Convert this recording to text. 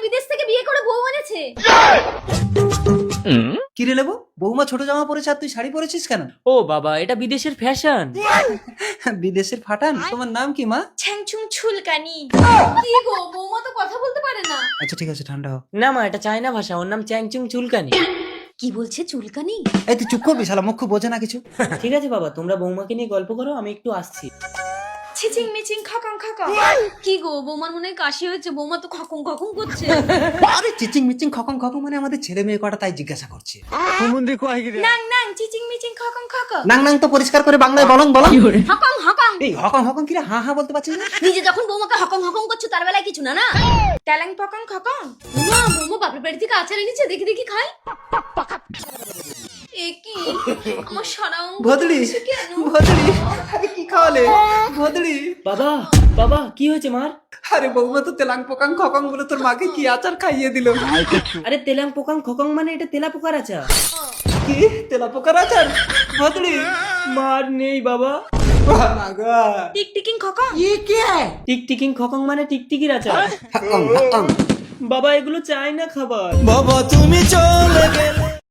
বিদেশ থেকে বিয়ে করে বউ এনেছে। কি রে লেবু, বৌমা ছোট জামা পরেছে আর তুই শাড়ি পরেছিস কেন? ও বাবা, এটা বিদেশের ফ্যাশন। বিদেশের ফাটান। তোমার নাম কি মা? ছ্যাংছুং ছুলকানি। কি গো, বৌমা তো কথা বলতে পারে না। আচ্ছা ঠিক আছে, ঠান্ডা হও। না মা, এটা চায়না ভাষা, ওর নাম চ্যাংচুং চুলকানি। কি বলছে চুলকানি? এই তুই চুপ করবি, শালা মুখ খুব বোঝে না কিছু। ঠিক আছে বাবা, তোমরা বৌমাকে নিয়ে গল্প করো, আমি একটু আসছি। ছিচিং মিচিং খাকাং খাকা। কি গো, বৌমার মনে হয় কাশি হয়েছে, বৌমা তো খকং খকং করছে। আরে চিচিং মিচিং খকং খকং মানে আমাদের ছেলে মেয়ে কটা, তাই জিজ্ঞাসা করছে। নাং নাং চিচিং মিচিং খাকাং খাকা। নাং নাং তো পরিষ্কার করে বাংলায় বলং বলং। হকং হকং। এই হকং হকং কি রে, হা হা বলতে পারছিস না? নিজে যখন বৌমাকে হকং হকং করছো তার বেলায় কিছু না না। ট্যালেং পকং খকং। মা, বৌমা বাপের বাড়ি থেকে আচার এনেছে, দেখি দেখি খাই। এ কি, আমার সারা অঙ্গ ভদড়ি কাঁপছে কেন? ভদড়ি, আরে কি খাওয়ালে ভদড়ি? বাবা বাবা, কি হয়েছে মার? আরে বৌমা তো তেলাং পোকাং খকং বলে তোর মাকে কি আচার খাইয়ে দিল। আরে তেলাং পোকাং খকং মানে এটা তেলা পোকার আচার। কি তেলা পোকার আচার? ভদড়ি মার নেই বাবা। মাগা। টিকটিকিং খকং। টিকটিকিং খকং মানে টিকটিকির আচার। হকং হকং। বাবা, এগুলো চাই না খাবার। বাবা তুমি চলে গেলে